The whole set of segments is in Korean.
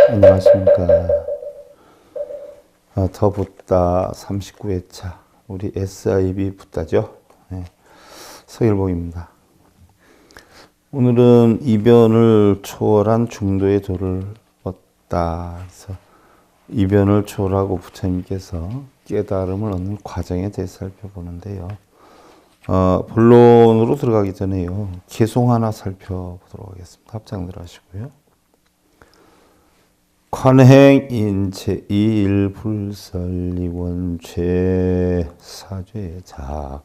안녕하십니까. 더 붓다 39회차 우리 SIB 붓다죠. 네. 서일봉입니다. 오늘은 이변을 초월한 중도의 도를 얻다. 그래서 이변을 초월하고 부처님께서 깨달음을 얻는 과정에 대해서 살펴보는데요. 본론으로 들어가기 전에요. 개송 하나 살펴보도록 하겠습니다. 합장들 하시고요. 관행인체 일불설리원죄 사죄작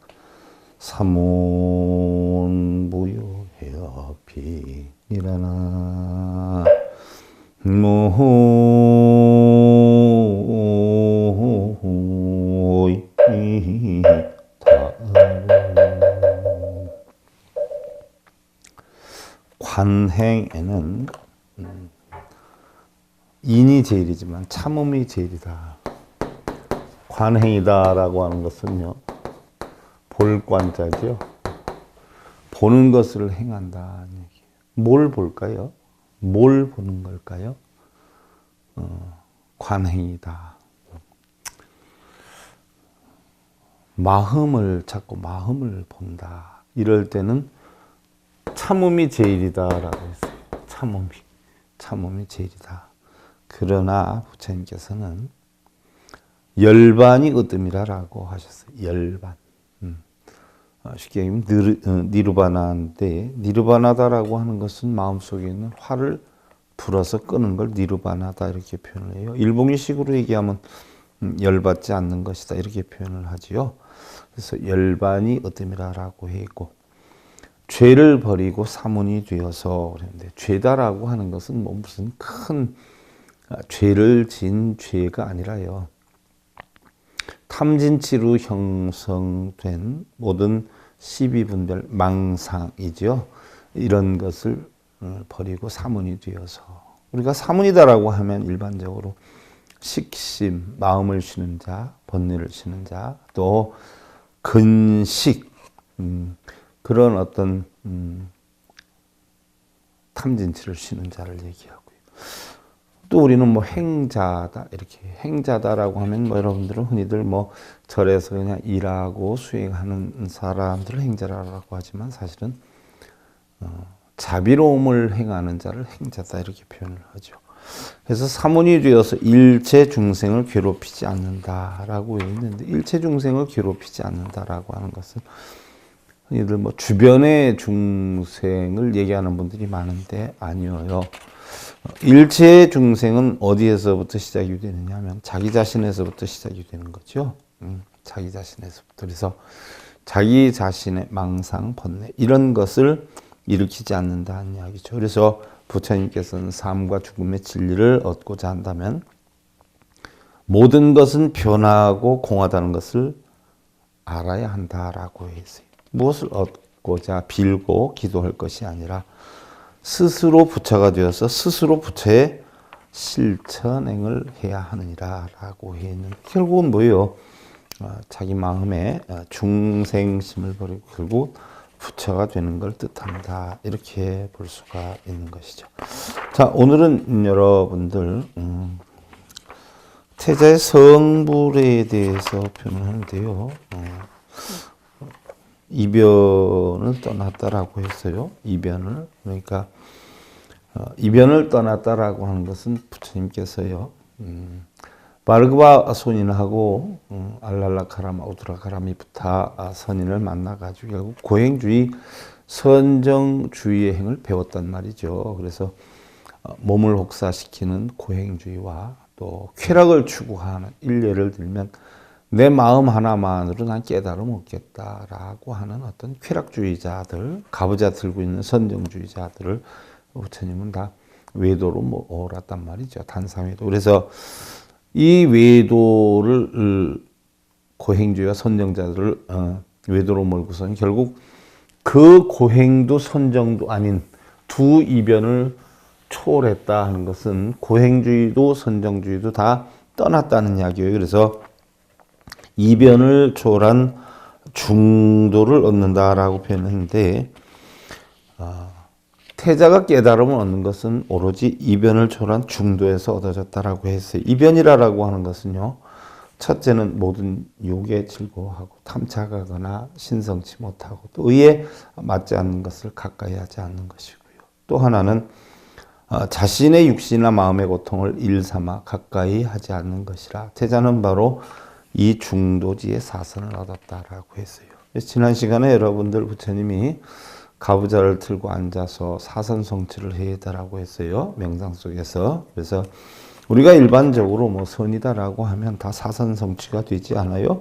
삼원무효해업이니라나 관행에는 인이 제일이지만 참음이 제일이다. 관행이다라고 하는 것은요, 볼관자죠. 보는 것을 행한다는 얘기예요. 뭘 볼까요? 뭘 보는 걸까요? 관행이다. 마음을 찾고 마음을 본다. 이럴 때는 참음이 제일이다라고 했어요. 참음이 제일이다. 그러나 부처님께서는 열반이 으뜸이라고 하셨어요. 열반. 쉽게 얘기하면 니르바나인데, 니르바나다라고 하는 것은 마음속에 있는 화를 불어서 끄는 걸 니르바나다 이렇게 표현을 해요. 일본식으로 얘기하면 열받지 않는 것이다 이렇게 표현을 하지요. 그래서 열반이 으뜸이라고 했고, 죄를 버리고 사문이 되어서 그랬는데, 죄다라고 하는 것은 뭐 무슨 큰 죄를 진 죄가 아니라요. 탐진치로 형성된 모든 시비분별 망상이죠. 이런 것을 버리고 사문이 되어서, 우리가 사문이다라고 하면 일반적으로 식심, 마음을 쉬는 자, 번뇌를 쉬는 자, 또 근식, 그런 어떤 탐진치를 쉬는 자를 얘기하고요. 또 우리는 뭐 행자다 이렇게 행자다라고 하면 뭐 여러분들은 흔히들 뭐 절에서 그냥 일하고 수행하는 사람들을 행자라고 하지만 사실은 자비로움을 행하는 자를 행자다 이렇게 표현을 하죠. 그래서 사문이 되어서 일체 중생을 괴롭히지 않는다라고 했는데, 일체 중생을 괴롭히지 않는다라고 하는 것은 흔히들 뭐 주변의 중생을 얘기하는 분들이 많은데 아니어요. 일체 중생은 어디에서부터 시작이 되느냐 하면 자기 자신에서부터 시작이 되는 거죠. 자기 자신에서부터. 그래서 자기 자신의 망상, 번뇌 이런 것을 일으키지 않는다는 이야기죠. 그래서 부처님께서는 삶과 죽음의 진리를 얻고자 한다면 모든 것은 변하고 공하다는 것을 알아야 한다라고 했어요. 무엇을 얻고자 빌고 기도할 것이 아니라 스스로 부처가 되어서 스스로 부처의 실천행을 해야 하느니라 라고 했는데, 결국은 뭐예요? 자기 마음에 중생심을 버리고 결국 부처가 되는 걸 뜻한다 이렇게 볼 수가 있는 것이죠. 자, 오늘은 여러분들 태자의 성불에 대해서 표현하는데요. 이변을 떠났다라고 했어요. 이변을. 그러니까 이변을 떠났다라고 하는 것은 부처님께서요. 바르그바 선인하고 알랄라카라마 우드라카라미부타 선인을 만나가지고 결국 고행주의 선정주의의 행을 배웠단 말이죠. 그래서 몸을 혹사시키는 고행주의와 또 쾌락을 추구하는 일례를 들면 내 마음 하나만으로 난 깨달음 없겠다라고 하는 어떤 쾌락주의자들, 가부좌 들고 있는 선정주의자들을 부처님은 다 외도로 몰았단 말이죠. 단삼외도. 그래서 이 외도를 고행주의와 선정자들을 외도로 몰고서는 결국 그 고행도 선정도 아닌 두 이변을 초월했다 하는 것은 고행주의도 선정주의도 다 떠났다는 이야기예요. 그래서 이변을 초월한 중도를 얻는다라고 표현했는데 태자가 깨달음을 얻는 것은 오로지 이변을 초월한 중도에서 얻어졌다라고 했어요. 이변이라고 하는 것은요. 첫째는 모든 욕에 즐거워하고 탐착하거나 신성치 못하고 또 의에 맞지 않는 것을 가까이 하지 않는 것이고요. 또 하나는 자신의 육신이나 마음의 고통을 일삼아 가까이 하지 않는 것이라 태자는 바로 이 중도지의 사선을 얻었다라고 했어요. 지난 시간에 여러분들 부처님이 가부좌를 들고 앉아서 사선 성취를 해야 되라고 했어요. 명상 속에서. 그래서 우리가 일반적으로 뭐 선이다라고 하면 다 사선 성취가 되지 않아요?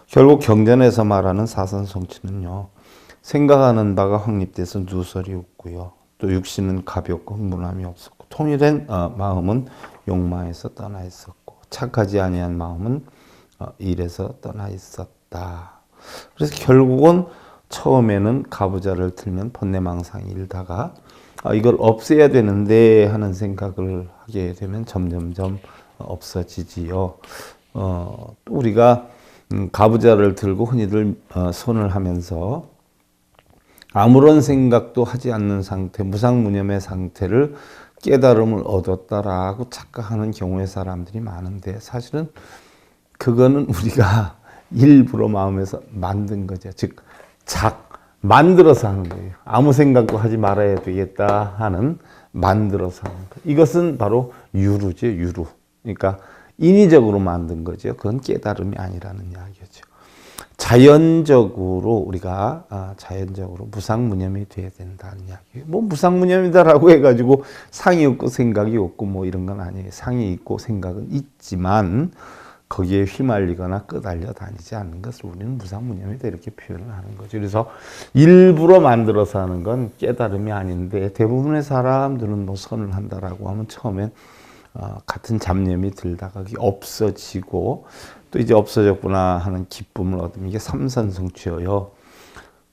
결국 경전에서 말하는 사선 성취는요. 생각하는 바가 확립돼서 누설이 없고요. 또 육신은 가볍고 흥분함이 없었고 통일된 마음은 욕망에서 떠나 있었고 착하지 아니한 마음은 일에서 떠나 있었다. 그래서 결국은 처음에는 가부좌를 들면 번뇌망상이 일다가 이걸 없애야 되는데 하는 생각을 하게 되면 점점점 없어지지요. 또 우리가 가부좌를 들고 흔히들 손을 하면서 아무런 생각도 하지 않는 상태, 무상무념의 상태를 깨달음을 얻었다라고 착각하는 경우의 사람들이 많은데 사실은 그거는 우리가 일부러 마음에서 만든 거죠. 즉 만들어서 하는 거예요. 아무 생각도 하지 말아야 되겠다 하는 만들어서 하는 거. 이것은 바로 유루죠, 유루. 그러니까 인위적으로 만든 거죠. 그건 깨달음이 아니라는 이야기죠. 자연적으로 우리가 자연적으로 무상무념이 돼야 된다는 이야기예요. 뭐 무상무념이다라고 해가지고 상이 없고 생각이 없고 뭐 이런 건 아니에요. 상이 있고 생각은 있지만 거기에 휘말리거나 끄달려 다니지 않는 것을 우리는 무상무념이다 이렇게 표현을 하는 거죠. 그래서 일부러 만들어서 하는 건 깨달음이 아닌데 대부분의 사람들은 뭐 선을 한다라고 하면 처음엔 같은 잡념이 들다가 그게 없어지고 또 이제 없어졌구나 하는 기쁨을 얻으면 이게 삼선성취예요.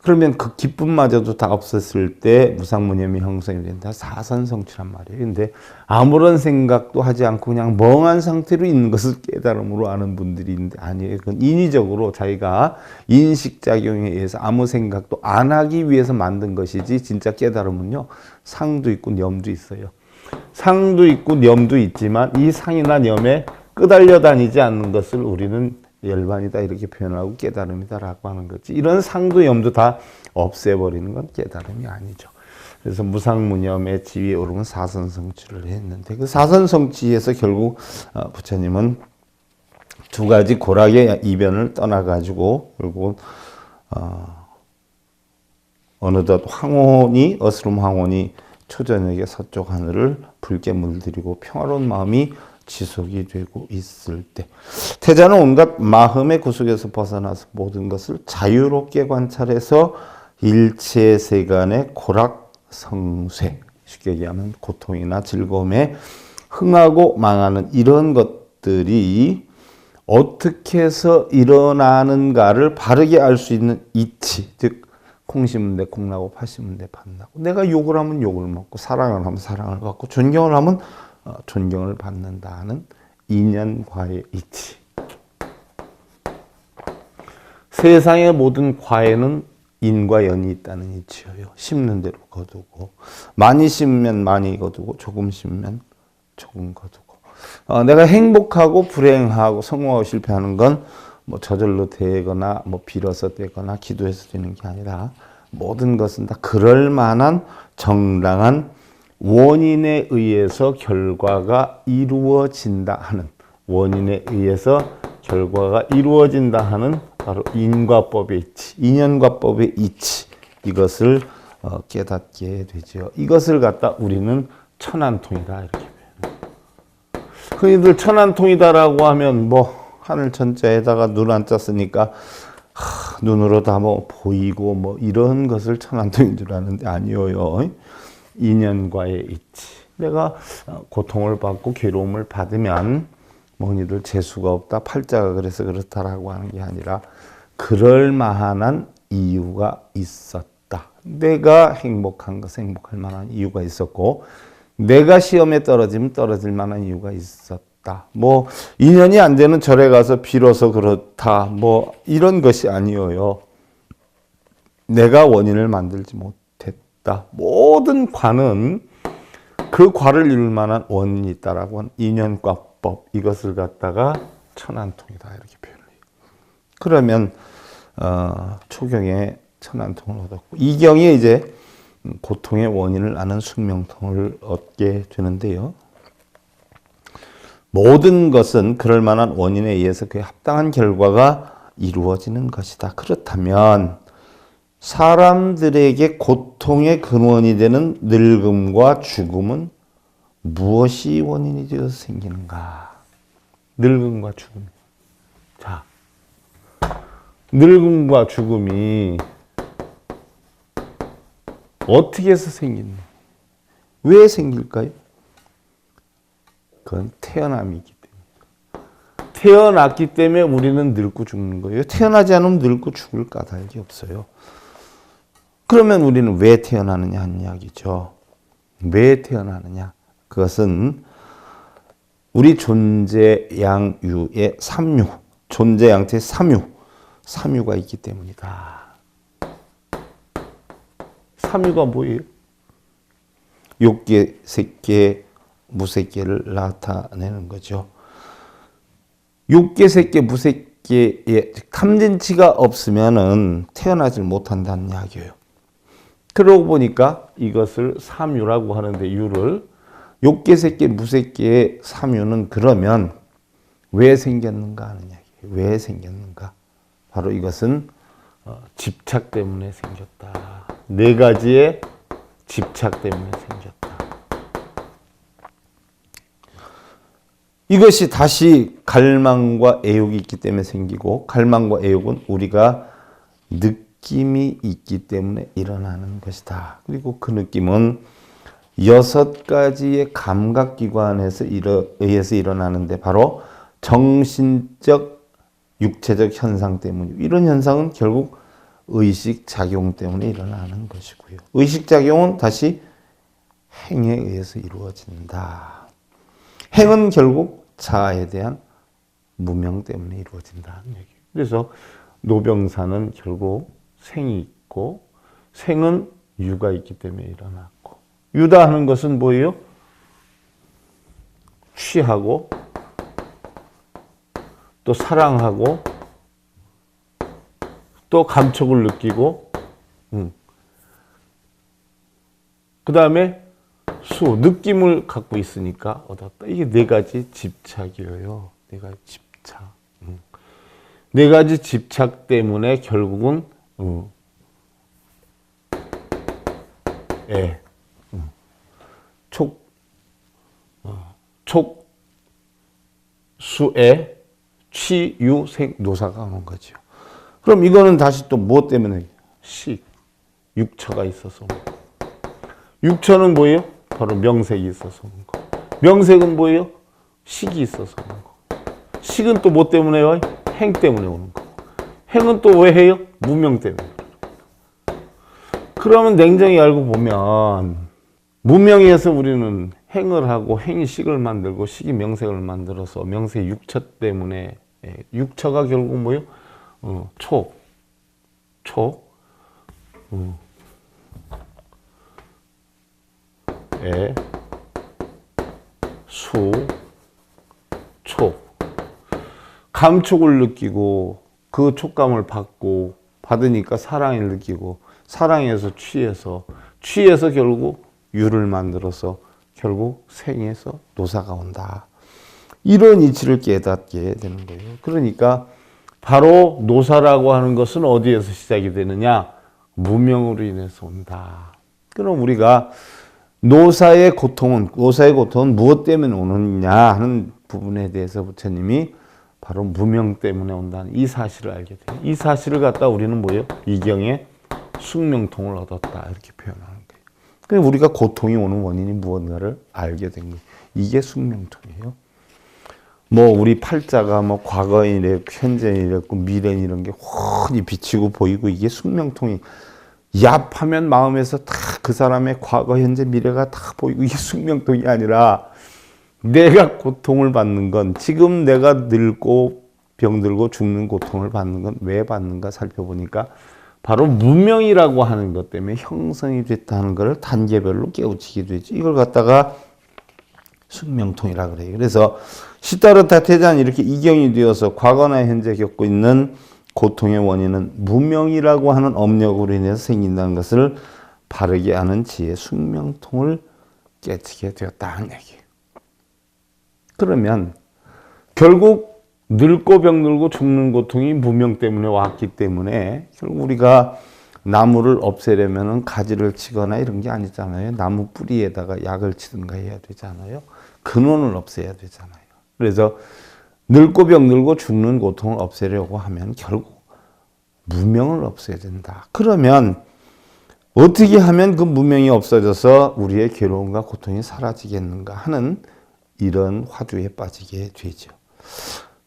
그러면 그 기쁨마저도 다 없었을 때 무상무념이 형성이 된다. 사선성취란 말이에요. 근데 아무런 생각도 하지 않고 그냥 멍한 상태로 있는 것을 깨달음으로 아는 분들이 있는데 아니에요. 그건 인위적으로 자기가 인식작용에 의해서 아무 생각도 안 하기 위해서 만든 것이지 진짜 깨달음은요. 상도 있고 념도 있어요. 상도 있고 념도 있지만 이 상이나 념에 끄달려 다니지 않는 것을 우리는 열반이다 이렇게 표현하고 깨달음이다라고 하는 거지. 이런 상도 염도 다 없애버리는 건 깨달음이 아니죠. 그래서 무상무념의 지위에 오르면 사선성취를 했는데 그 사선성취에서 결국 부처님은 두 가지 고락의 이변을 떠나가지고 결국은 어느덧 황혼이 어스름 황혼이 초저녁에 서쪽 하늘을 붉게 물들이고 평화로운 마음이 지속이 되고 있을 때 태자는 온갖 마음의 구속에서 벗어나서 모든 것을 자유롭게 관찰해서 일체 세간의 고락성쇠 쉽게 얘기하면 고통이나 즐거움에 흥하고 망하는 이런 것들이 어떻게 해서 일어나는가를 바르게 알 수 있는 이치 즉 콩 심은 데 콩 나고 팥 심은 데 팥 나고 내가 욕을 하면 욕을 먹고 사랑을 하면 사랑을 받고 존경을 하면 존경을 받는다는 인연과의 이치. 세상의 모든 과에는 인과 연이 있다는 이치예요. 심는 대로 거두고 많이 심으면 많이 거두고 조금 심으면 조금 거두고 내가 행복하고 불행하고 성공하고 실패하는 건 뭐 저절로 되거나 뭐 빌어서 되거나 기도해서 되는 게 아니라 모든 것은 다 그럴 만한 정당한 원인에 의해서 결과가 이루어진다 하는 원인에 의해서 결과가 이루어진다 하는 바로 인과법의 이치, 인연과법의 이치, 이것을 깨닫게 되죠. 이것을 갖다 우리는 천안통이다 이렇게 표현해요. 흔히들 천안통이다라고 하면 뭐 하늘 천자에다가 눈 안 짰으니까 눈으로 다 뭐 보이고 뭐 이런 것을 천안통인 줄 아는데 아니에요. 인연과의 이치. 내가 고통을 받고 괴로움을 받으면 뭐니들 재수가 없다, 팔자가 그래서 그렇다라고 하는 게 아니라 그럴 만한 이유가 있었다. 내가 행복한 것은 행복할 만한 이유가 있었고 내가 시험에 떨어지면 떨어질 만한 이유가 있었다. 뭐 인연이 안 되는 절에 가서 빌어서 그렇다. 뭐 이런 것이 아니에요. 내가 원인을 만들지 못했다. 모든 과는 그 과를 이룰 만한 원인이 있다라고 하는 인연과법, 이것을 갖다가 천안통이다 이렇게 표현해요. 그러면 초경에 천안통을 얻었고 이경에 이제 고통의 원인을 아는 숙명통을 얻게 되는데요. 모든 것은 그럴 만한 원인에 의해서 그에 합당한 결과가 이루어지는 것이다. 그렇다면 사람들에게 고통의 근원이 되는 늙음과 죽음은 무엇이 원인이 되어서 생기는가? 늙음과 죽음. 자, 늙음과 죽음이 어떻게 해서 생기는? 왜 생길까요? 그건 태어남이기 때문에. 태어났기 때문에 우리는 늙고 죽는 거예요. 태어나지 않으면 늙고 죽을 까닭이 없어요. 그러면 우리는 왜 태어나느냐 하는 이야기죠. 왜 태어나느냐? 그것은 우리 존재양유의 삼유, 존재양태의 삼유가 있기 때문이다. 삼유가 뭐예요? 욕계, 색계, 무색계를 나타내는 거죠. 욕계, 색계, 무색계에 탐진치가 없으면은 태어나질 못한다는 이야기예요. 그러고 보니까 이것을 삼유라고 하는데 유를 욕계, 색계, 무색계의 삼유는 그러면 왜 생겼는가 하는 이야기예요. 왜 생겼는가? 바로 이것은 집착 때문에 생겼다. 네 가지의 집착 때문에 생겼다. 이것이 다시 갈망과 애욕이 있기 때문에 생기고 갈망과 애욕은 우리가 느낌이 있기 때문에 일어나는 것이다. 그리고 그 느낌은 6가지의 감각기관에서 의해서 일어나는데 바로 정신적, 육체적 현상 때문이고 이런 현상은 결국 의식작용 때문에 일어나는 것이고요. 의식작용은 다시 행에 의해서 이루어진다. 행은 결국 자아에 대한 무명 때문에 이루어진다는 얘기예요. 그래서 노병사는 결국 생이 있고 생은 유가 있기 때문에 일어났고 유다 하는 것은 뭐예요? 취하고 또 사랑하고 또 감촉을 느끼고 그 다음에 느낌을 갖고 있으니까 얻었다. 이게 네 가지 집착이에요. 네 가지 집착. 네 가지 집착 때문에 결국은 수에 취, 유, 생, 노사가 오는 거죠. 그럼 이거는 다시 또 뭐 때문에? 식, 육처가 있어서. 육처는 뭐예요? 바로 명색이 있어서 오는 거. 명색은 뭐예요? 식이 있어서 오는 거. 식은 또 뭐 때문에요? 행 때문에 오는 거. 행은 또 왜 해요? 무명 때문에. 그러면 냉정히 알고 보면 무명에서 우리는 행을 하고 행이 식을 만들고 식이 명색을 만들어서 명색 육처 때문에 육처가 결국 뭐예요? 감촉을 느끼고 그 촉감을 받으니까 사랑을 느끼고 사랑에서 취해서 결국 유를 만들어서 결국 생에서 노사가 온다. 이런 이치를 깨닫게 되는 거예요. 그러니까 바로 노사라고 하는 것은 어디에서 시작이 되느냐? 무명으로 인해서 온다. 그럼 우리가 노사의 고통은 무엇 때문에 오느냐 하는 부분에 대해서 부처님이 바로 무명 때문에 온다는 이 사실을 알게 돼요. 이 사실을 갖다 우리는 뭐예요? 이경에 숙명통을 얻었다 이렇게 표현하는 거예요. 그래서 우리가 고통이 오는 원인이 무언가를 알게 된 거예요. 이게 숙명통이에요. 뭐 우리 팔자가 뭐 과거에 이랬고 현재에 이랬고 미래에 이런 게 훤히 비치고 보이고 이게 숙명통이 얍하면 마음에서 다 그 사람의 과거 현재 미래가 다 보이고 이게 숙명통이 아니라 내가 고통을 받는 건 지금 내가 늙고 병들고 죽는 고통을 받는 건 왜 받는가 살펴보니까 바로 무명이라고 하는 것 때문에 형성이 됐다는 것을 단계별로 깨우치게 되죠. 이걸 갖다가 숙명통이라 그래요. 그래서 시타르타 태자는 이렇게 이경이 되어서 과거나 현재 겪고 있는 고통의 원인은 무명이라고 하는 업력으로 인해서 생긴다는 것을 바르게 아는 지혜 숙명통을 깨치게 되었다는 얘기예요. 그러면 결국 늙고 병들고 죽는 고통이 무명 때문에 왔기 때문에 결국 우리가 나무를 없애려면 가지를 치거나 이런 게 아니잖아요. 나무 뿌리에다가 약을 치든가 해야 되잖아요. 근원을 없애야 되잖아요. 그래서 늙고 병들고 죽는 고통을 없애려고 하면 결국 무명을 없애야 된다. 그러면 어떻게 하면 그 무명이 없어져서 우리의 괴로움과 고통이 사라지겠는가 하는 이런 화두에 빠지게 되죠.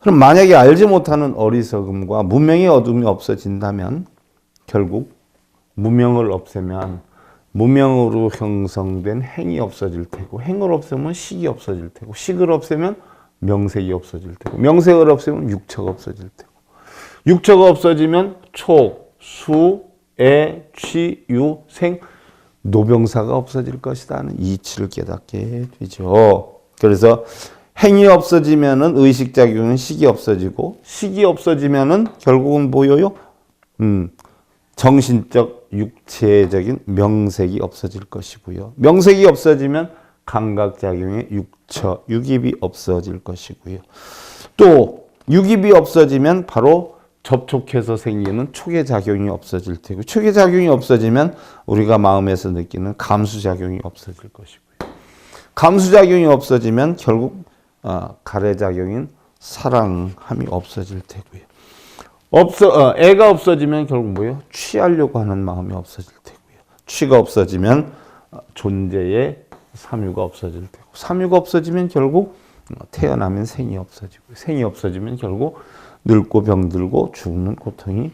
그럼 만약에 알지 못하는 어리석음과 무명의 어둠이 없어진다면 결국 무명을 없애면 무명으로 형성된 행이 없어질 테고 행을 없애면 식이 없어질 테고 식을 없애면 명색이 없어질 테고 명색을 없애면 육처가 없어질 테고 육처가 없어지면 촉, 수, 애, 취, 유, 생, 노병사가 없어질 것이다 하는 이치를 깨닫게 되죠. 그래서 행이 없어지면은 의식작용은 식이 없어지고 식이 없어지면은 결국은 뭐예요? 정신적 육체적인 명색이 없어질 것이고요. 명색이 없어지면 감각작용의 육처, 육입이 없어질 것이고요. 또 육입이 없어지면 바로 접촉해서 생기는 촉의 작용이 없어질 테고 촉의 작용이 없어지면 우리가 마음에서 느끼는 감수작용이 없어질 것이고요. 감수작용이 없어지면 결국 가래작용인 사랑함이 없어질 테고요. 애가 없어지면 결국 뭐예요? 취하려고 하는 마음이 없어질 테고요. 취가 없어지면 존재의 삼유가 없어질 테고 삼유가 없어지면 결국 태어나면 생이 없어지고 생이 없어지면 결국 늙고 병들고 죽는 고통이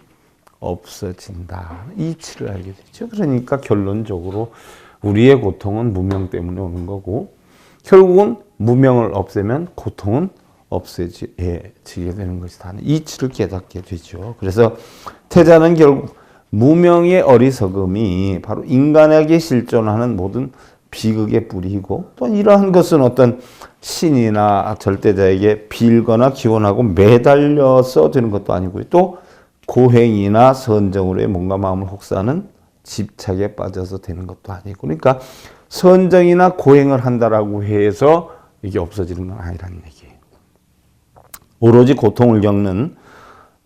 없어진다. 이 이치를 알게 되죠. 그러니까 결론적으로 우리의 고통은 무명 때문에 오는 거고 결국은 무명을 없애면 고통은 없어지게 되는 것이다. 이 이치를 깨닫게 되죠. 그래서 태자는 결국 무명의 어리석음이 바로 인간에게 실존하는 모든 비극의 뿌리이고 또 이러한 것은 어떤 신이나 절대자에게 빌거나 기원하고 매달려서 되는 것도 아니고요. 또 고행이나 선정으로의 뭔가 마음을 혹사하는 집착에 빠져서 되는 것도 아니고 그러니까 선정이나 고행을 한다라고 해서 이게 없어지는 건 아니라는 얘기예요. 오로지 고통을 겪는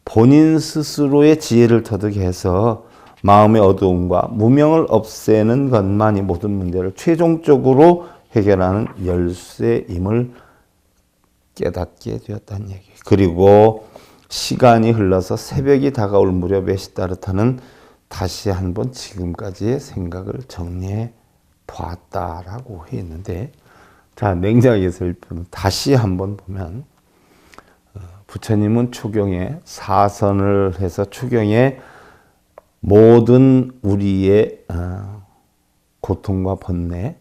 본인 스스로의 지혜를 터득해서 마음의 어두움과 무명을 없애는 것만이 모든 문제를 최종적으로 해결하는 열쇠임을 깨닫게 되었다는 얘기. 그리고 시간이 흘러서 새벽이 다가올 무렵에 시타르타는 다시 한번 지금까지의 생각을 정리해 보았다라고 했는데 자 냉정하게 살펴보면 다시 한번 보면 부처님은 추경에 사선을 해서 추경에 모든 우리의 고통과 번뇌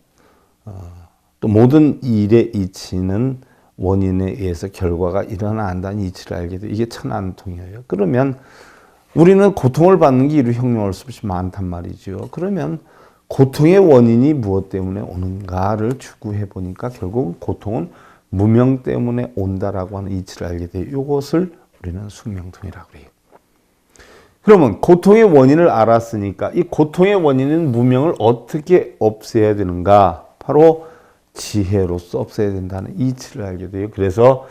또 모든 일의 이치는 원인에 의해서 결과가 일어난다는 이치를 알게 돼. 이게 천안통이에요. 그러면 우리는 고통을 받는 게 이루 형용할 수 없이 많단 말이죠. 그러면 고통의 원인이 무엇 때문에 오는가를 추구해 보니까 결국 고통은 무명 때문에 온다라고 하는 이치를 알게 돼요. 이것을 우리는 숙명통이라고 해요. 그러면 고통의 원인을 알았으니까 이 고통의 원인인 무명을 어떻게 없애야 되는가? 바로 지혜로서 없애야 된다는 이치를 알게 돼요. 그래서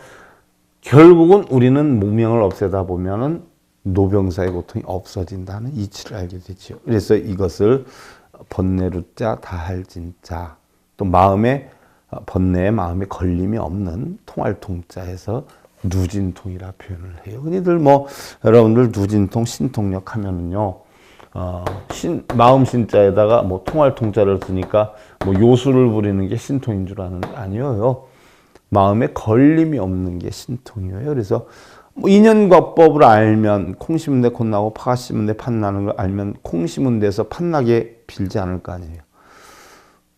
결국은 우리는 무명을 없애다 보면은 노병사의 고통이 없어진다는 이치를 알게 되죠. 그래서 이것을 번뇌루자 다할진자, 또 번뇌의 마음에 걸림이 없는 통할통자에서 누진통이라 표현을 해요. 흔히들 여러분들 누진통, 신통력 하면은요, 마음 신자에다가 통할통자를 쓰니까 요술을 부리는 게 신통인 줄 아는데 아니에요. 마음에 걸림이 없는 게 신통이에요. 그래서 인연과법을 알면 콩 심은 데 콩 나고 파 심은 데 팥 나는 걸 알면 콩 심은 데서 팥 나게 빌지 않을 거 아니에요.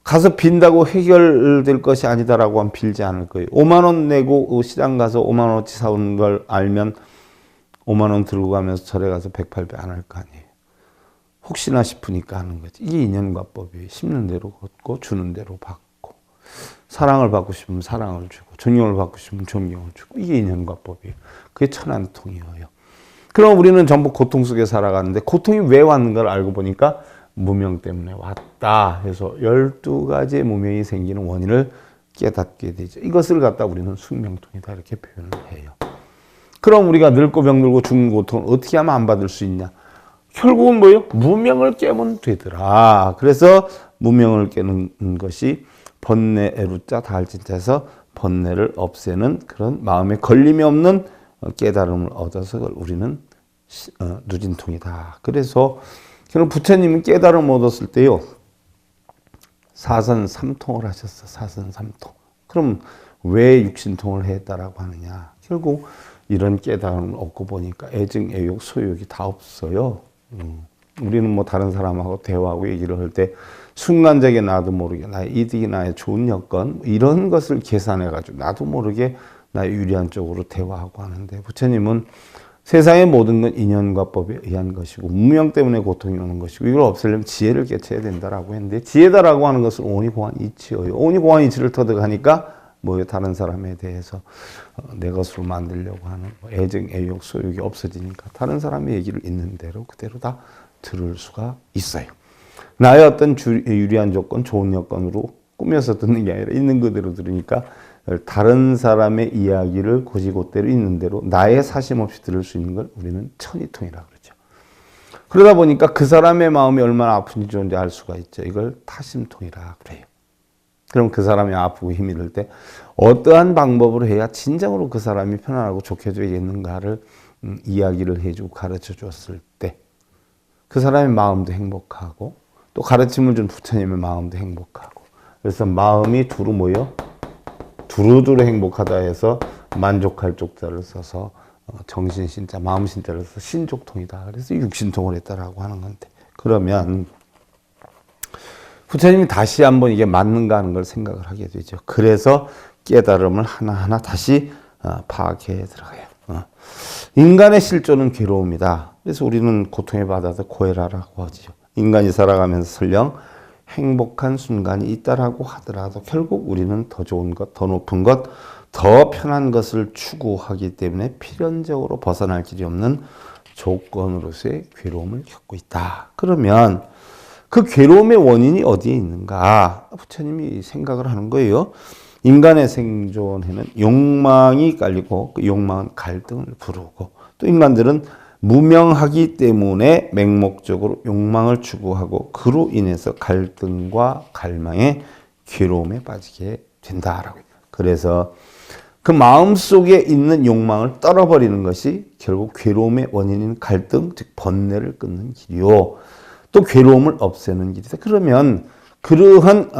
가서 빈다고 해결될 것이 아니다라고 하면 빌지 않을 거예요. 5만 원 내고 시장 가서 5만 원어치 사온 걸 알면 5만 원 들고 가면서 절에 가서 108배 안 할 거 아니에요. 혹시나 싶으니까 하는 거지. 이게 인연과법이에요. 심는 대로 걷고 주는 대로 받고, 사랑을 받고 싶으면 사랑을 주고, 존경을 받고 싶으면 존경을 주고, 이게 인연과법이에요. 그게 천안통이에요. 그럼 우리는 전부 고통 속에 살아가는데 고통이 왜 왔는가를 알고 보니까 무명 때문에 왔다 해서 12가지의 무명이 생기는 원인을 깨닫게 되죠. 이것을 갖다 우리는 숙명통이다 이렇게 표현을 해요. 그럼 우리가 늙고 병들고 죽는 고통을 어떻게 하면 안 받을 수 있냐? 결국은 뭐예요? 무명을 깨면 되더라. 그래서 무명을 깨는 것이 번뇌루자 다할진자에서 번뇌를 없애는 그런 마음에 걸림이 없는 깨달음을 얻어서 우리는 누진통이다. 그래서 결국 부처님은 깨달음을 얻었을 때요, 사선삼통을 하셨어. 사선삼통. 그럼 왜 육신통을 했다라고 하느냐? 결국 이런 깨달음을 얻고 보니까 애증, 애욕, 소욕이 다 없어요. 우리는 다른 사람하고 대화하고 얘기를 할 때 순간적인 나도 모르게 나의 이득이 나의 좋은 여건 이런 것을 계산해가지고 나도 모르게 나의 유리한 쪽으로 대화하고 하는데, 부처님은 세상의 모든 건 인연과 법에 의한 것이고 무명 때문에 고통이 오는 것이고 이걸 없애려면 지혜를 깨쳐야 된다라고 했는데, 지혜다라고 하는 것은 오니공한 이치예요. 오니공한 이치를 터득하니까 다른 사람에 대해서 내 것으로 만들려고 하는 애증, 애욕, 소욕이 없어지니까 다른 사람의 얘기를 있는 대로 그대로 다 들을 수가 있어요. 나의 어떤 유리한 조건, 좋은 여건으로 꾸며서 듣는 게 아니라 있는 그대로 들으니까 다른 사람의 이야기를 곧이곧대로 있는 대로 나의 사심 없이 들을 수 있는 걸 우리는 천이통이라고 그러죠. 그러다 보니까 그 사람의 마음이 얼마나 아픈지 좋은지 알 수가 있죠. 이걸 타심통이라 그래요. 그럼 그 사람이 아프고 힘이 들 때 어떠한 방법으로 해야 진정으로 그 사람이 편안하고 좋게 되겠는가를 이야기를 해주고 가르쳐 줬을 때 그 사람의 마음도 행복하고 또 가르침을 준 부처님의 마음도 행복하고, 그래서 마음이 두루 모여 두루두루 행복하다 해서 만족할 쪽자를 써서 정신신자, 마음신자를 써서 신족통이다. 그래서 육신통을 했다라고 하는 건데, 그러면 부처님이 다시 한번 이게 맞는가 하는 걸 생각을 하게 되죠. 그래서 깨달음을 하나하나 다시 파악해 들어가요. 인간의 실존은 괴로움이다. 그래서 우리는 고통에 받아서 고해라라고 하죠. 인간이 살아가면서 설령 행복한 순간이 있다라고 하더라도 결국 우리는 더 좋은 것, 더 높은 것, 더 편한 것을 추구하기 때문에 필연적으로 벗어날 길이 없는 조건으로서의 괴로움을 겪고 있다. 그러면 그 괴로움의 원인이 어디에 있는가? 부처님이 생각을 하는 거예요. 인간의 생존에는 욕망이 깔리고 그 욕망은 갈등을 부르고, 또 인간들은 무명하기 때문에 맹목적으로 욕망을 추구하고 그로 인해서 갈등과 갈망의 괴로움에 빠지게 된다라고 해요. 그래서 그 마음속에 있는 욕망을 떨어버리는 것이 결국 괴로움의 원인인 갈등, 즉 번뇌를 끊는 길이요, 또 괴로움을 없애는 길이다. 그러면 그러한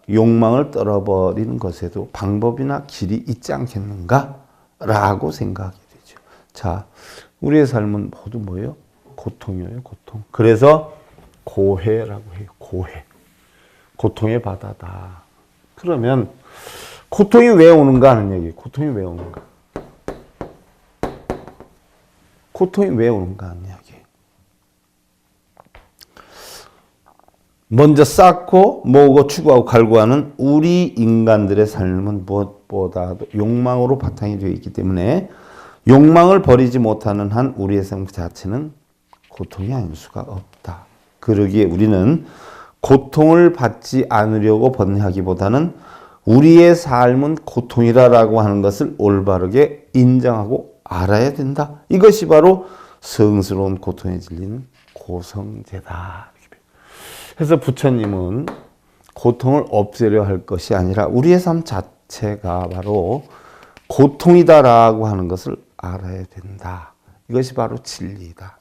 욕망을 떨어버리는 것에도 방법이나 길이 있지 않겠는가라고 생각하게 되죠. 자, 우리의 삶은 모두 뭐예요? 고통이에요, 고통. 그래서 고해라고 해요, 고해. 고통의 바다다. 그러면 고통이 왜 오는가 하는 얘기. 고통이 왜 오는가? 고통이 왜 오는가 하는 이야기. 먼저 쌓고 모으고 추구하고 갈구하는 우리 인간들의 삶은 무엇보다도 욕망으로 바탕이 되어 있기 때문에 욕망을 버리지 못하는 한 우리의 삶 자체는 고통이 아닐 수가 없다. 그러기에 우리는 고통을 받지 않으려고 번뇌하기보다는 우리의 삶은 고통이다라고 하는 것을 올바르게 인정하고 알아야 된다. 이것이 바로 성스러운 고통에 질리는 고성제다. 그래서 부처님은 고통을 없애려 할 것이 아니라 우리의 삶 자체가 바로 고통이다라고 하는 것을 알아야 된다. 이것이 바로 진리이다.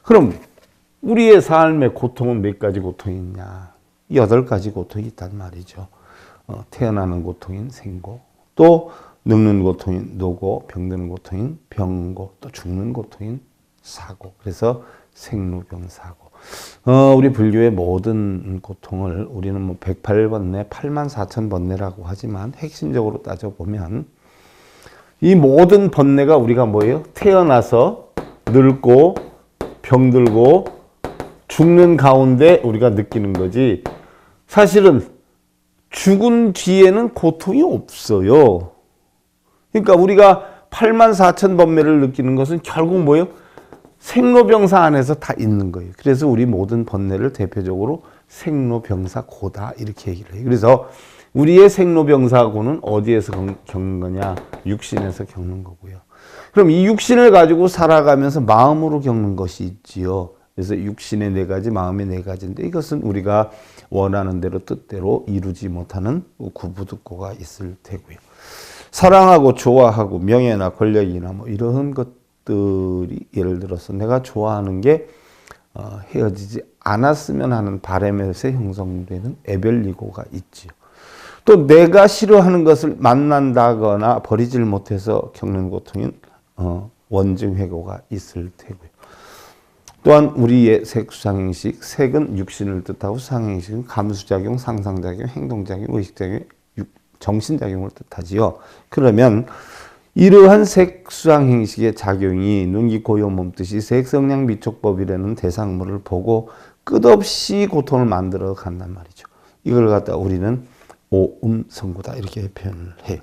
그럼 우리의 삶의 고통은 몇 가지 고통이 있냐? 8가지 고통이 있단 말이죠. 태어나는 고통인 생고, 또 늙는 고통인 노고, 병드는 고통인 병고, 또 죽는 고통인 사고. 그래서 생로병사고. 우리 불교의 모든 고통을 우리는 뭐 108번뇌, 84,000번뇌라고 하지만 핵심적으로 따져보면 이 모든 번뇌가 우리가 뭐예요? 태어나서 늙고 병들고 죽는 가운데 우리가 느끼는 거지, 사실은 죽은 뒤에는 고통이 없어요. 그러니까 우리가 84,000번뇌를 느끼는 것은 결국 뭐예요? 생로병사 안에서 다 있는 거예요. 그래서 우리 모든 번뇌를 대표적으로 생로병사고다 이렇게 얘기를 해요. 그래서 우리의 생로병사고는 어디에서 겪는 거냐? 육신에서 겪는 거고요. 그럼 이 육신을 가지고 살아가면서 마음으로 겪는 것이 있지요. 그래서 육신의 4가지, 마음의 4가지인데 이것은 우리가 원하는 대로 뜻대로 이루지 못하는 구부득고가 있을 테고요. 사랑하고 좋아하고 명예나 권력이나 뭐 이런 것들이 예를 들어서 내가 좋아하는 게 헤어지지 않았으면 하는 바람에서 형성되는 애별리고가 있지요. 또 내가 싫어하는 것을 만난다거나 버리질 못해서 겪는 고통인 원증회고가 있을 테고요. 또한 우리의 색수상행식, 색은 육신을 뜻하고 수상행식은 감수작용, 상상작용, 행동작용, 의식작용, 정신작용을 뜻하지요. 그러면 이러한 색수상행식의 작용이 눈, 귀, 코, 요, 몸뜻이 색성량 미촉법이라는 대상물을 보고 끝없이 고통을 만들어 간단 말이죠. 이걸 갖다 우리는 오음성고다 이렇게 표현을 해요.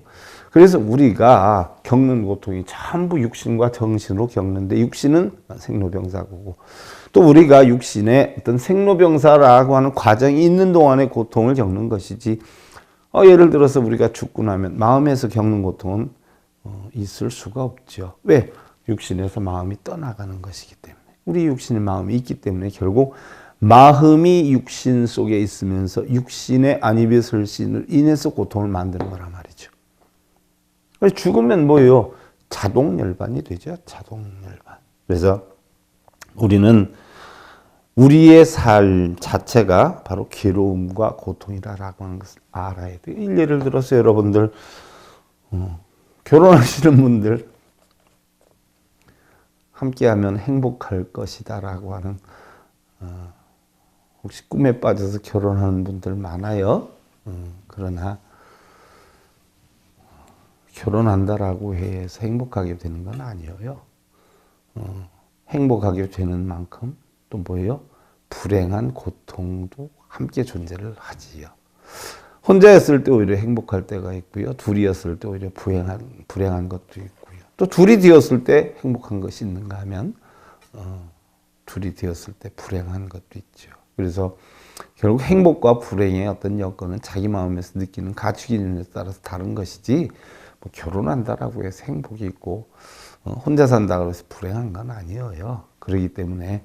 그래서 우리가 겪는 고통이 전부 육신과 정신으로 겪는데 육신은 생로병사고고 또 우리가 육신에 어떤 생로병사라고 하는 과정이 있는 동안에 고통을 겪는 것이지 예를 들어서 우리가 죽고 나면 마음에서 겪는 고통은 있을 수가 없죠. 왜? 육신에서 마음이 떠나가는 것이기 때문에. 우리 육신의 마음이 있기 때문에 결국 마음이 육신 속에 있으면서 육신의 안입의 설신을 인해서 고통을 만드는 거란 말이죠. 죽으면 뭐예요? 자동열반이 되죠. 자동열반. 그래서 우리는 우리의 삶 자체가 바로 괴로움과 고통이라고 하는 것을 알아야 돼요. 예를 들어서 여러분들 결혼하시는 분들 함께하면 행복할 것이다 라고 하는 혹시 꿈에 빠져서 결혼하는 분들 많아요. 그러나 결혼한다라고 해서 행복하게 되는 건 아니에요. 행복하게 되는 만큼 또 뭐예요? 불행한 고통도 함께 존재를 하지요. 혼자였을 때 오히려 행복할 때가 있고요. 둘이었을 때 오히려 불행한 것도 있고요. 또 둘이 되었을 때 행복한 것이 있는가 하면 둘이 되었을 때 불행한 것도 있죠. 그래서 결국 행복과 불행의 어떤 여건은 자기 마음에서 느끼는 가치 기준에 따라서 다른 것이지 뭐 결혼한다라고 해서 행복이 있고 혼자 산다고 해서 불행한 건 아니에요. 그렇기 때문에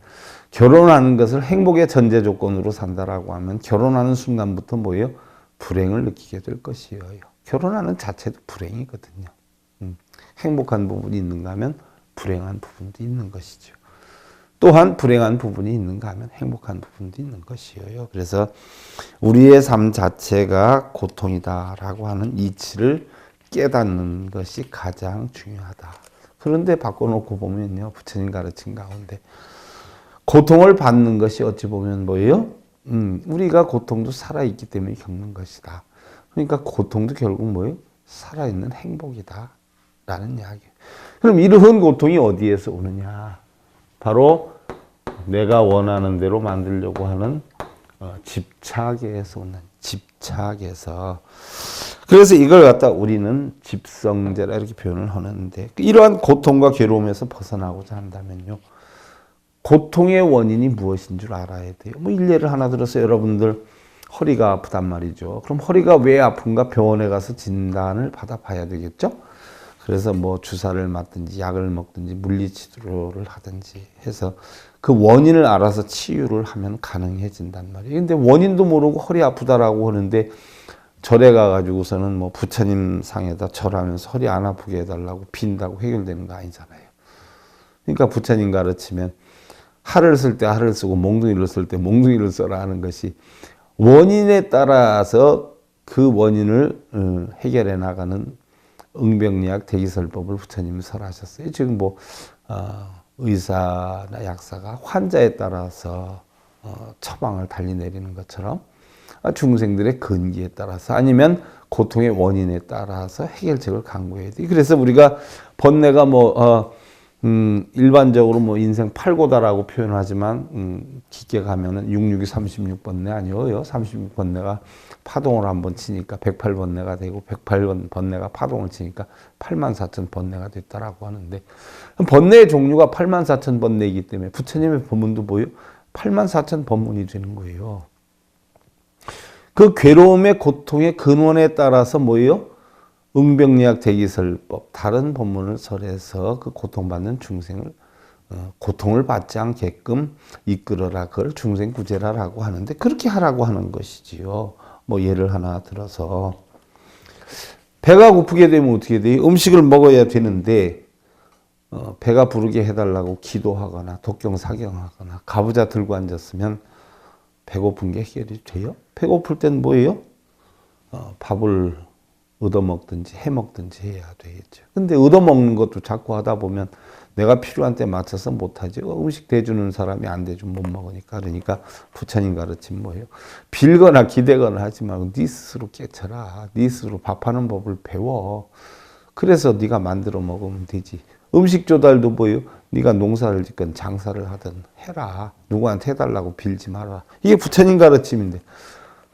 결혼하는 것을 행복의 전제 조건으로 산다라고 하면 결혼하는 순간부터 뭐예요? 불행을 느끼게 될 것이에요. 결혼하는 자체도 불행이거든요. 행복한 부분이 있는가 하면 불행한 부분도 있는 것이죠. 또한 불행한 부분이 있는가 하면 행복한 부분도 있는 것이에요. 그래서 우리의 삶 자체가 고통이다라고 하는 이치를 깨닫는 것이 가장 중요하다. 그런데 바꿔놓고 보면요. 부처님 가르친 가운데 고통을 받는 것이 어찌 보면 뭐예요? 우리가 고통도 살아있기 때문에 겪는 것이다. 그러니까 고통도 결국 뭐예요? 살아있는 행복이다. 라는 이야기예요. 그럼 이러한 고통이 어디에서 오느냐? 바로 내가 원하는 대로 만들려고 하는 집착에서 오는 집착에서. 그래서 이걸 갖다 우리는 집성제라 이렇게 표현을 하는데 이러한 고통과 괴로움에서 벗어나고자 한다면요. 고통의 원인이 무엇인 줄 알아야 돼요. 뭐 일례를 하나 들어서 여러분들 허리가 아프단 말이죠. 그럼 허리가 왜 아픈가 병원에 가서 진단을 받아봐야 되겠죠. 그래서 뭐 주사를 맞든지 약을 먹든지 물리치료를 하든지 해서 그 원인을 알아서 치유를 하면 가능해진단 말이에요. 근데 원인도 모르고 허리 아프다라고 하는데 절에 가가지고서는 뭐 부처님 상에다 절하면서 허리 안 아프게 해달라고 빈다고 해결되는 거 아니잖아요. 그러니까 부처님 가르치면 할을 쓸 때 할을 쓰고 몽둥이를 쓸 때 몽둥이를 써라 하는 것이 원인에 따라서 그 원인을 해결해 나가는 응병리학 대기설법을 부처님이 설하셨어요. 지금 뭐 의사나 약사가 환자에 따라서 처방을 달리 내리는 것처럼 중생들의 근기에 따라서 아니면 고통의 원인에 따라서 해결책을 강구해야 돼. 그래서 우리가 번뇌가 일반적으로 뭐 인생 8고다라고 표현하지만 깊게 가면은 66이 36번뇌 아니에요. 36번뇌가 파동을 한번 치니까 108번뇌가 되고 108번뇌가 파동을 치니까 84,000번뇌가 됐다라고 하는데 번뇌의 종류가 84,000번뇌이기 때문에 부처님의 법문도 뭐예요? 84,000법문이 되는 거예요. 그 괴로움의 고통의 근원에 따라서 뭐예요? 응병리학 대기설법 다른 법문을 설해서 그 고통받는 중생을 고통을 받지 않게끔 이끌어라. 그걸 중생구제라라고 하는데 그렇게 하라고 하는 것이지요. 뭐 예를 하나 들어서 배가 고프게 되면 어떻게 돼요? 음식을 먹어야 되는데 배가 부르게 해달라고 기도하거나 독경사경하거나 가부좌 들고 앉았으면 배고픈 게 해결이 돼요? 배고플 땐 뭐예요? 밥을 얻어먹든지 해먹든지 해야 되겠죠. 근데 얻어먹는 것도 자꾸 하다 보면 내가 필요한 때 맞춰서 못하죠. 음식 대주는 사람이 안 대주면 못 먹으니까. 그러니까 부처님 가르침 뭐예요? 빌거나 기대거나 하지 말고 네 스스로 깨쳐라. 네 스스로 밥하는 법을 배워. 그래서 네가 만들어 먹으면 되지. 음식 조달도 뭐예요? 네가 농사를 짓건 장사를 하든 해라. 누구한테 해달라고 빌지 마라. 이게 부처님 가르침인데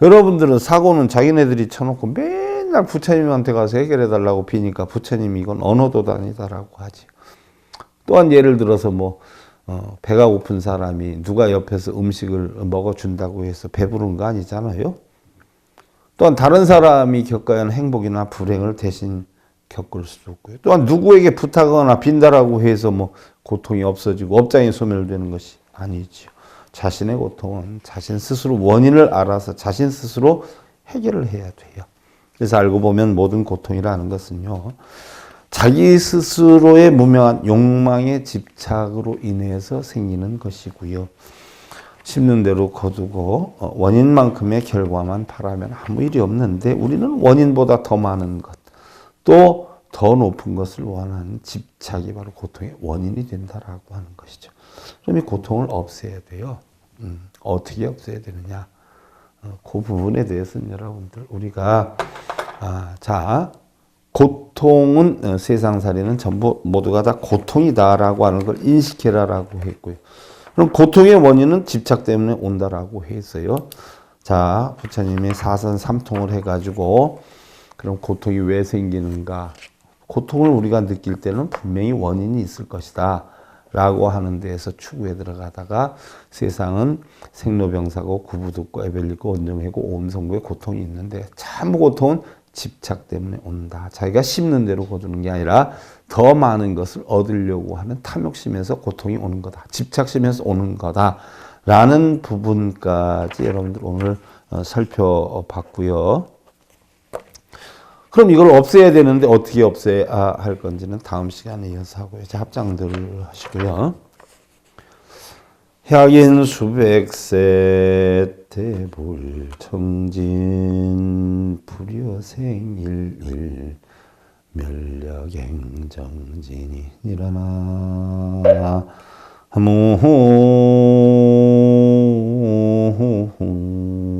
여러분들은 사고는 자기네들이 쳐놓고 맨날 부처님한테 가서 해결해달라고 비니까 부처님이 이건 언어도 아니다라고 하지. 또한 예를 들어서 뭐 배가 고픈 사람이 누가 옆에서 음식을 먹어준다고 해서 배부른 거 아니잖아요. 또한 다른 사람이 겪어야 하는 행복이나 불행을 대신 겪을 수도 없고요. 또한 누구에게 부탁하거나 빈다라고 해서 뭐 고통이 없어지고 업장이 소멸되는 것이 아니지요. 자신의 고통은 자신 스스로 원인을 알아서 자신 스스로 해결을 해야 돼요. 그래서 알고 보면 모든 고통이라는 것은요. 자기 스스로의 무명한 욕망의 집착으로 인해서 생기는 것이고요. 심는 대로 거두고 원인만큼의 결과만 바라면 아무 일이 없는데 우리는 원인보다 더 많은 것, 또 더 높은 것을 원하는 집착이 바로 고통의 원인이 된다라고 하는 것이죠. 그럼 이 고통을 없애야 돼요. 어떻게 없애야 되느냐? 그 부분에 대해서는 여러분들 우리가 고통은 세상살이는 전부 모두가 다 고통이다라고 하는 걸 인식해라라고 했고요. 그럼 고통의 원인은 집착 때문에 온다라고 했어요. 자, 부처님이 사선 삼통을 해가지고 그럼 고통이 왜 생기는가? 고통을 우리가 느낄 때는 분명히 원인이 있을 것이다 라고 하는 데에서 추구에 들어가다가 세상은 생로병사고 구부듣고 애별리고 원정회고 오음성고의 고통이 있는데 전부 고통은 집착 때문에 온다. 자기가 씹는 대로 거두는 게 아니라 더 많은 것을 얻으려고 하는 탐욕심에서 고통이 오는 거다. 집착심에서 오는 거다. 라는 부분까지 여러분들 오늘 살펴봤고요. 그럼 이걸 없애야 되는데 어떻게 없애야 할 건지는 다음 시간에 이어서 하고요. 자, 합장들 하시고요. 혁인 수백세 대불청진 불여생일일 멸력행정진이 일어나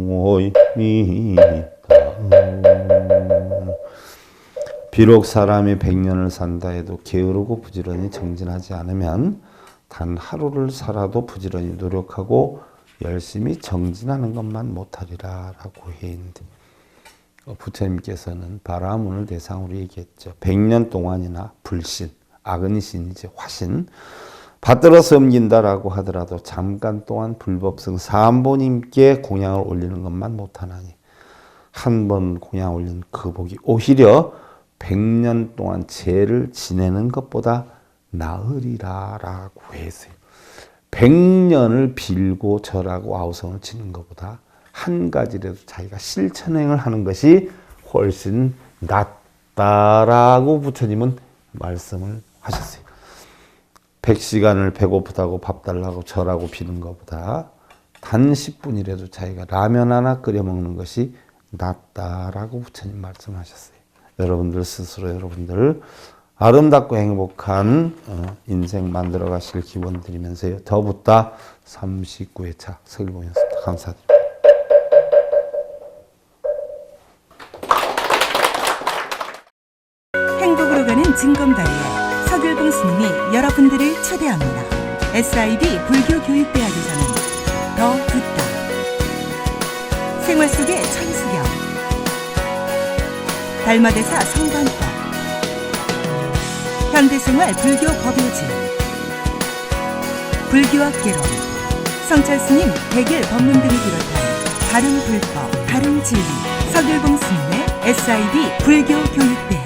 무호이미다. 비록 사람이 100년을 산다 해도 게으르고 부지런히 정진하지 않으면 단 하루를 살아도 부지런히 노력하고 열심히 정진하는 것만 못하리라 라고 해 있는데 부처님께서는 바라문을 대상으로 얘기했죠. 100년 동안이나 불신, 악은신이지 화신, 받들어 섬긴다라고 하더라도 잠깐 동안 불법성 사암보님께 공양을 올리는 것만 못하나니 한 번 공양 올린 그 복이 오히려 100년 동안 죄를 지내는 것보다 나으리라라고 했어요. 100년을 빌고 절하고 아우성을 치는 것보다 한 가지라도 자기가 실천행을 하는 것이 훨씬 낫다라고 부처님은 말씀을 하셨어요. 100시간을 배고프다고 밥 달라고 절하고 비는 것보다 단 10분이라도 자기가 라면 하나 끓여 먹는 것이 낫다라고 부처님 말씀하셨어요. 여러분들 스스로 여러분들 아름답고 행복한 인생 만들어 가실 기원 드리면서요. 더 붓다 39회차 서길봉이었습니다. 감사드립니다. 행복으로 가는 징검다리에 서길봉 스님이 여러분들을 초대합니다. SIB 불교교육대학에서는 더 붓다, 생활 속의 천수경, 달마대사 성관법, 현대생활 불교 법요지, 불교학 개론, 성찰스님 백일 법문 등을 비롯한 다른 불법, 다른 진리, 서길봉 스님의 SIB 불교교육대학